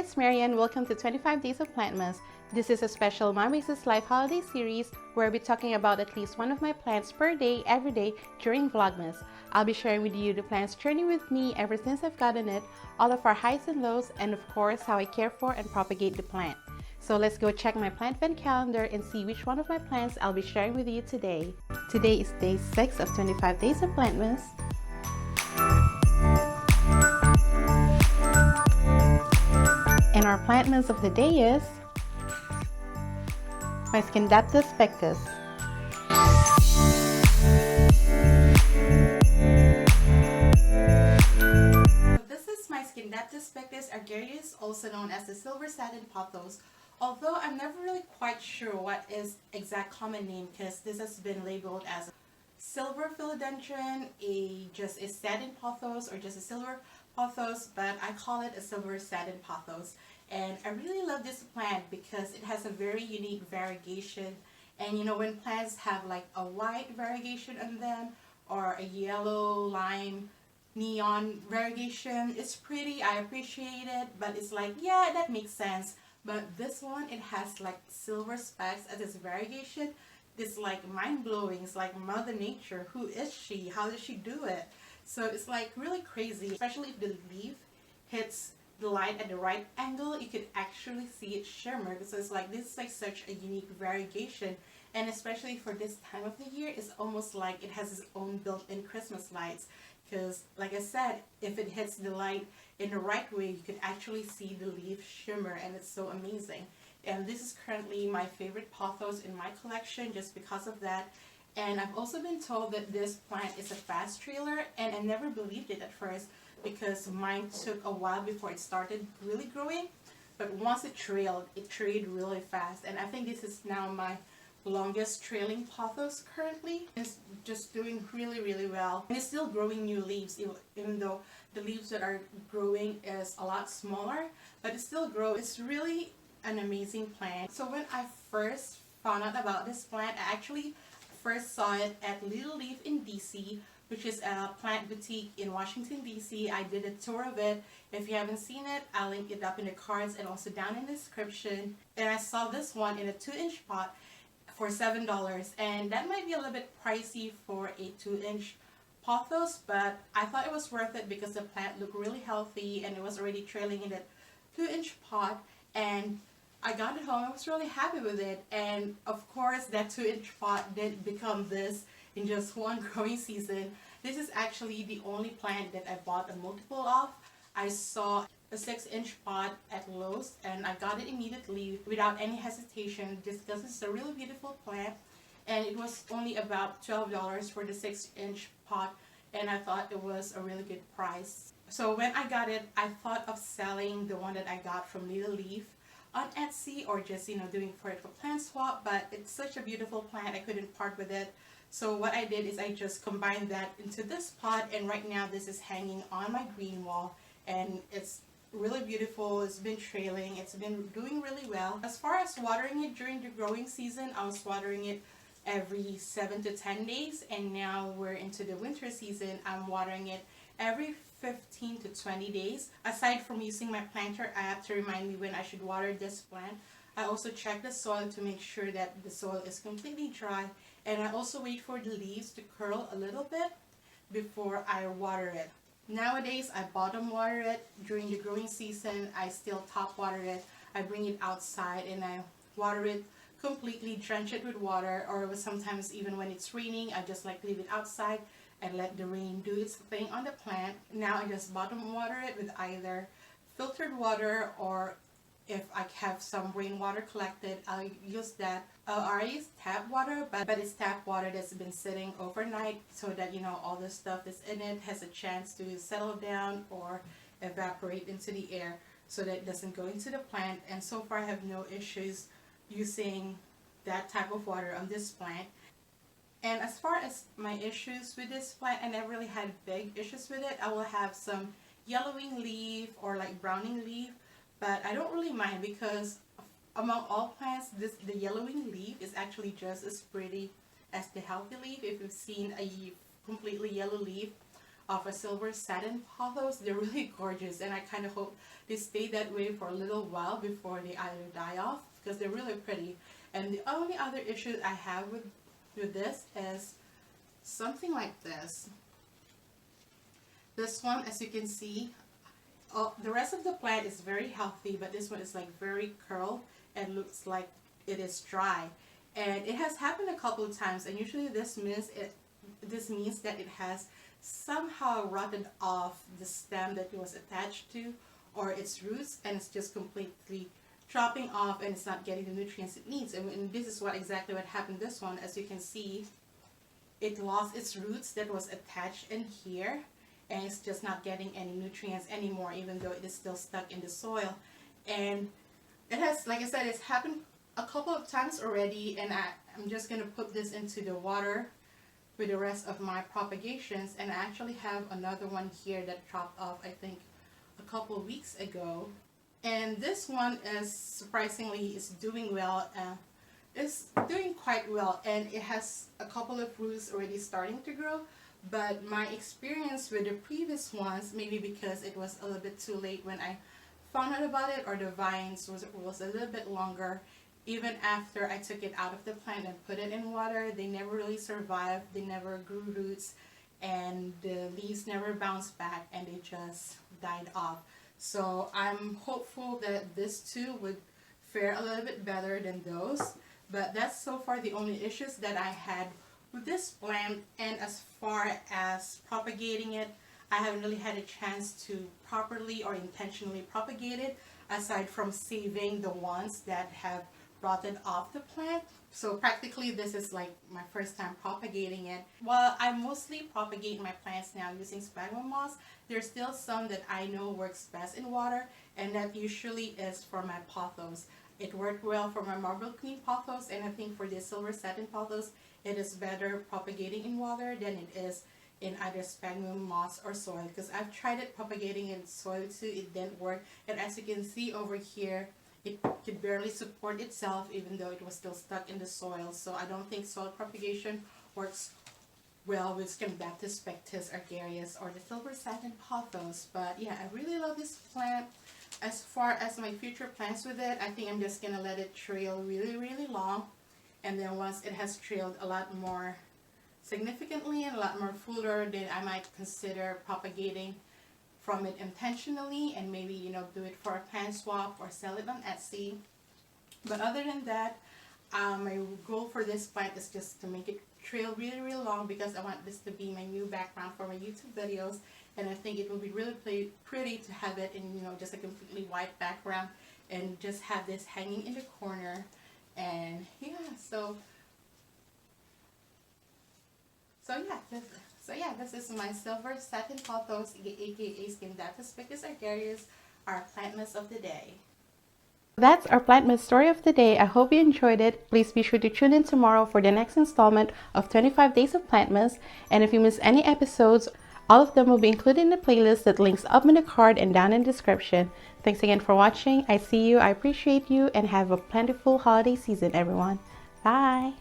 it's Marian. Welcome to 25 Days of Plantmas. This is a special Mom Raises Life holiday series where I'll be talking about at least one of my plants per day, every day during Vlogmas. I'll be sharing with you the plant's journey with me ever since I've gotten it, all of our highs and lows, and of course how I care for and propagate the plant. So let's go check my plant vent calendar and see which one of my plants I'll be sharing with you today. Today is day 6 of 25 Days of Plantmas. And our plantmas of the day is my Scindapsus Pictus. This is my Scindapsus Pictus gregarious, also known as the silver satin pothos. Although I'm never really quite sure what is exact common name, because this has been labeled as a silver philodendron, just a satin pothos, or just a silver pothos, but I call it a silver satin pothos. And I really love this plant because it has a very unique variegation. And you know, when plants have like a white variegation on them or a yellow, lime, neon variegation, it's pretty, I appreciate it, but it's like, yeah, that makes sense. But this one, it has like silver specks as its variegation. It's like mind-blowing. It's like Mother Nature. Who is she? How does she do it? So it's like really crazy, especially if the leaf hits the light at the right angle. You could actually see it shimmer. So it's like, this is like such a unique variegation, and especially for this time of the year, it's almost like it has its own built-in Christmas lights, because like I said, if it hits the light in the right way, you could actually see the leaf shimmer, and it's so amazing. And this is currently my favorite pothos in my collection just because of that. And I've also been told that this plant is a fast trailer, and I never believed it at first because mine took a while before it started really growing. But once it trailed really fast, and I think this is now my longest trailing pothos currently. It's just doing really well, and it's still growing new leaves, even though the leaves that are growing is a lot smaller, but it still grows. It's really an amazing plant. So when I first found out about this plant, I actually first saw it at Little Leaf in DC, which is a plant boutique in Washington DC. I did a tour of it. If you haven't seen it, I'll link it up in the cards and also down in the description. And I saw this one in a 2-inch pot for $7, and that might be a little bit pricey for a 2-inch pothos, but I thought it was worth it because the plant looked really healthy and it was already trailing in that 2-inch pot. And I got it home. I was really happy with it, and of course that 2-inch pot did become this in just one growing season. This is actually the only plant that I bought a multiple of. I saw a 6-inch pot at Lowe's and I got it immediately without any hesitation, just because it's a really beautiful plant, and it was only about $12 for the 6-inch pot, and I thought it was a really good price. So when I got it, I thought of selling the one that I got from Little Leaf on Etsy, or just, you know, doing for plant swap, but it's such a beautiful plant, I couldn't part with it. So what I did is I just combined that into this pot, and right now this is hanging on my green wall, and it's really beautiful. It's been trailing, it's been doing really well. As far as watering it during the growing season, I was watering it every 7 to 10 days, and now we're into the winter season. I'm watering it every 15 to 20 days. Aside from using my planter app to remind me when I should water this plant, I also check the soil to make sure that the soil is completely dry, and I also wait for the leaves to curl a little bit before I water it. Nowadays, I bottom water it. During the growing season, I still top water it. I bring it outside and I water it completely, drench it with water, or sometimes even when it's raining, I just like leave it outside and let the rain do its thing on the plant. Now I just bottom water it with either filtered water, or if I have some rainwater collected, I'll use that. I already use tap water, but it's tap water that's been sitting overnight, so that, you know, all the stuff that's in it has a chance to settle down or evaporate into the air, so that it doesn't go into the plant. And so far I have no issues using that type of water on this plant. And as far as my issues with this plant, I never really had big issues with it. I will have some yellowing leaf or like browning leaf, but I don't really mind, because among all plants, the yellowing leaf is actually just as pretty as the healthy leaf. If you've seen a completely yellow leaf, of a silver satin pothos. They're really gorgeous, and I kind of hope they stay that way for a little while before they either die off, because they're really pretty. And the only other issue I have with this is something like this. This one, as you can see, the rest of the plant is very healthy, but this one is like very curled and looks like it is dry. And it has happened a couple of times, and usually this means that it has somehow rotted off the stem that it was attached to, or its roots, and it's just completely dropping off and it's not getting the nutrients it needs. And this is exactly what happened this one. As you can see, it lost its roots that was attached in here, and it's just not getting any nutrients anymore, even though it is still stuck in the soil. And it has, like I said, it's happened a couple of times already, and I'm just going to put this into the water with the rest of my propagations. And I actually have another one here that dropped off, I think, a couple of weeks ago. And this one is surprisingly doing well. It's doing quite well, and it has a couple of roots already starting to grow. But my experience with the previous ones, maybe because it was a little bit too late when I found out about it, or the vines was a little bit longer. Even after I took it out of the plant and put it in water, they never really survived. They never grew roots, and the leaves never bounced back, and they just died off. So I'm hopeful that this too would fare a little bit better than those. But that's so far the only issues that I had with this plant. And as far as propagating it, I haven't really had a chance to properly or intentionally propagate it, aside from saving the ones that have rotted off the plant. So practically this is like my first time propagating it. While I mostly propagate my plants now using sphagnum moss, there's still some that I know works best in water, and that usually is for my pothos. It worked well for my marble queen pothos, and I think for the silver satin pothos, it is better propagating in water than it is in either sphagnum moss or soil, because I've tried it propagating in soil too. It didn't work, and as you can see over here, it could barely support itself even though it was still stuck in the soil. So I don't think soil propagation works well with Scindapsus Pictus, Argarius, or the silver satin pothos. But yeah, I really love this plant. As far as my future plans with it, I think I'm just gonna let it trail really long, and then once it has trailed a lot more significantly and a lot more fuller, then I might consider propagating from it intentionally, and maybe, you know, do it for a plant swap or sell it on Etsy. But other than that, my goal for this plant is just to make it trail really long, because I want this to be my new background for my YouTube videos. And I think it will be really pretty to have it in, you know, just a completely white background, and just have this hanging in the corner. And yeah, so this is my silver satin pothos, aka Scindapsus Pictus Argarius, our Plantmas of the day. That's our Plantmas story of the day. I hope you enjoyed it. Please be sure to tune in tomorrow for the next installment of 25 Days of Plantmas. And if you miss any episodes, all of them will be included in the playlist that links up in the card and down in the description. Thanks again for watching. I see you, I appreciate you, and have a plentiful holiday season, everyone. Bye!